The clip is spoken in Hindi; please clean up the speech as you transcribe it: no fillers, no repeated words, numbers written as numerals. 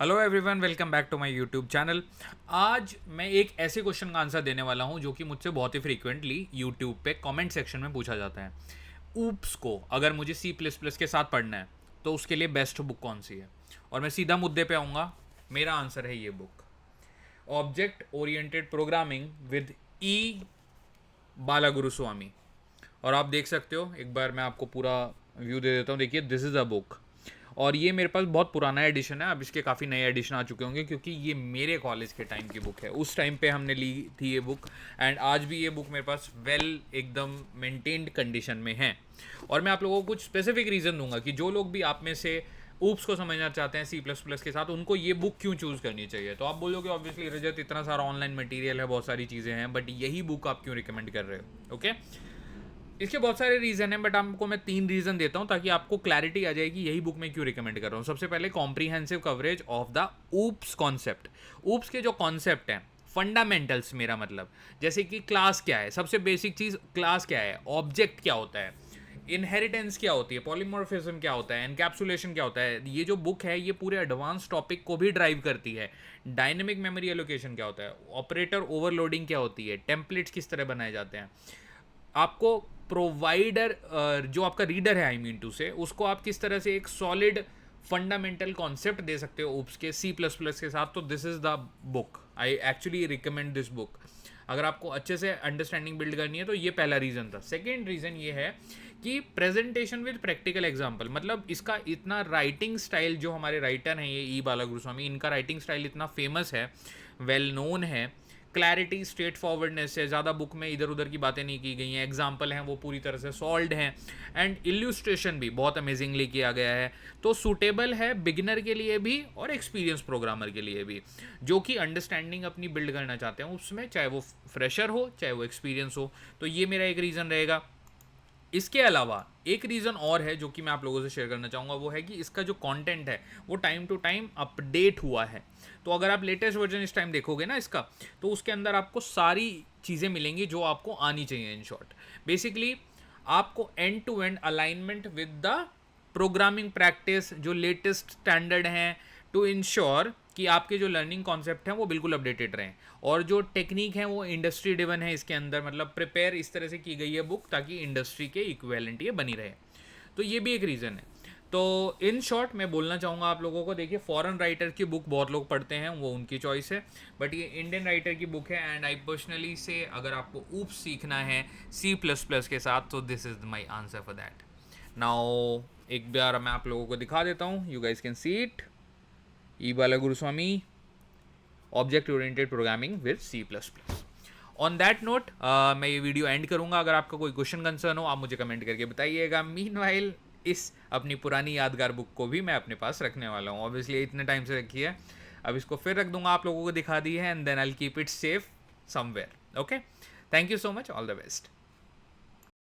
Hello everyone, welcome back to my YouTube channel. आज मैं एक ऐसे क्वेश्चन का आंसर देने वाला हूं जो कि मुझसे बहुत ही फ्रीक्वेंटली यूट्यूब पे कमेंट सेक्शन में पूछा जाता है। ऊप्स को अगर मुझे सी प्लस प्लस के साथ पढ़ना है तो उसके लिए बेस्ट बुक कौन सी है। और मैं सीधा मुद्दे पे आऊँगा। मेरा आंसर है ये book, object oriented programming with E Balaguru Swamy. और आप देख सकते हो, एक बार मैं आपको पूरा व्यू दे देता हूँ। देखिए, दिस इज़ अ बुक। और ये मेरे पास बहुत पुराना एडिशन है। अब इसके काफ़ी नए एडिशन आ चुके होंगे क्योंकि ये मेरे कॉलेज के टाइम की बुक है। उस टाइम पे हमने ली थी ये बुक। एंड आज भी ये बुक मेरे पास एकदम मेंटेन्ड कंडीशन में है। और मैं आप लोगों को कुछ स्पेसिफिक रीज़न दूंगा कि जो लोग भी आप में से ऊप्स को समझना चाहते हैं सी प्लस प्लस के साथ, उनको ये बुक क्यों चूज़ करनी चाहिए। तो आप बोलोगे ऑब्वियसली रजत, इतना सारा ऑनलाइन मटेरियल है, बहुत सारी चीज़ें हैं, बट यही बुक आप क्यों रिकमेंड कर रहे हो। ओके, इसके बहुत सारे रीज़न हैं, बट आपको मैं 3 रीज़न देता हूं ताकि आपको क्लैरिटी आ जाए कि यही बुक मैं क्यों रिकमेंड कर रहा हूं। सबसे पहले, comprehensive coverage of the oops concept. Oops के जो कॉन्सेप्ट हैं, फंडामेंटल्स, मेरा मतलब जैसे कि क्लास क्या है, सबसे बेसिक चीज़ क्लास क्या है, ऑब्जेक्ट क्या होता है, इनहेरिटेंस क्या होती है, पॉलीमॉर्फिज्म क्या होता है, एनकैप्सुलेशन क्या होता है। ये जो बुक है ये पूरे एडवांस टॉपिक को भी ड्राइव करती है। डायनेमिक मेमोरी एलोकेशन क्या होता है, ऑपरेटर ओवरलोडिंग क्या होती है, टेम्पलेट्स किस तरह बनाए जाते हैं, आपको प्रोवाइडर जो आपका रीडर है, आई मीन टू से, उसको आप किस तरह से एक सॉलिड फंडामेंटल कॉन्सेप्ट दे सकते हो ऊप्स के सी प्लस प्लस के साथ। तो this is the book, I actually recommend this book. अगर आपको अच्छे से अंडरस्टैंडिंग बिल्ड करनी है तो ये पहला रीज़न था। सेकेंड रीज़न ये है कि प्रेजेंटेशन विद प्रैक्टिकल एग्जाम्पल, मतलब इसका इतना राइटिंग स्टाइल, जो हमारे राइटर हैं ये ई बालागुरु स्वामी, इनका राइटिंग स्टाइल इतना फेमस है, वेल नोन है। क्लैरिटी, स्ट्रेट फॉरवर्डनेस है, ज़्यादा बुक में इधर उधर की बातें नहीं की गई हैं, एग्जाम्पल हैं वो पूरी तरह से सॉल्व हैं, एंड इल्यूस्ट्रेशन भी बहुत अमेजिंगली किया गया है। तो सूटेबल है बिगिनर के लिए भी और एक्सपीरियंस प्रोग्रामर के लिए भी, जो कि अंडरस्टैंडिंग अपनी बिल्ड करना चाहते हैं उसमें, चाहे वो फ्रेशर हो चाहे वो एक्सपीरियंस हो। तो ये मेरा एक रीज़न रहेगा। इसके अलावा एक रीज़न और है जो कि मैं आप लोगों से शेयर करना चाहूँगा, वो है कि इसका जो कंटेंट है वो टाइम टू टाइम अपडेट हुआ है। तो अगर आप लेटेस्ट वर्जन इस टाइम देखोगे ना इसका, तो उसके अंदर आपको सारी चीज़ें मिलेंगी जो आपको आनी चाहिए। इन शॉर्ट, बेसिकली आपको end to end alignment with the programming practice, जो लेटेस्ट स्टैंडर्ड हैं, टू इंश्योर कि आपके जो लर्निंग कॉन्सेप्ट हैं वो बिल्कुल अपडेटेड रहें। और जो टेक्निक है वो इंडस्ट्री डिवन है इसके अंदर, मतलब प्रिपेयर इस तरह से की गई है बुक ताकि इंडस्ट्री के इक्विवेलेंट ये बनी रहे। तो ये भी एक रीज़न है। तो इन शॉर्ट मैं बोलना चाहूँगा आप लोगों को, देखिए फॉरेन राइटर की बुक बहुत लोग पढ़ते हैं, वो उनकी चॉइस है, बट ये इंडियन राइटर की बुक है। एंड आई पर्सनली से, अगर आपको ऊप्स सीखना है सी प्लस प्लस के साथ, तो this is my answer for that. Now एक बार मैं आप लोगों को दिखा देता हूँ, you guys can see it. E Balagurusamy, object oriented programming with C plus plus. On that note मैं ये वीडियो एंड करूंगा। अगर आपका कोई क्वेश्चन कंसर्न हो, आप मुझे कमेंट करके बताइएगा। मीनवाइल इस अपनी पुरानी यादगार बुक को भी मैं अपने पास रखने वाला हूँ। ऑब्वियसली इतने टाइम से रखी है, अब इसको फिर रख दूंगा, आप लोगों को दिखा दी है, and then I will keep it safe somewhere. Okay, thank you so much, all the best.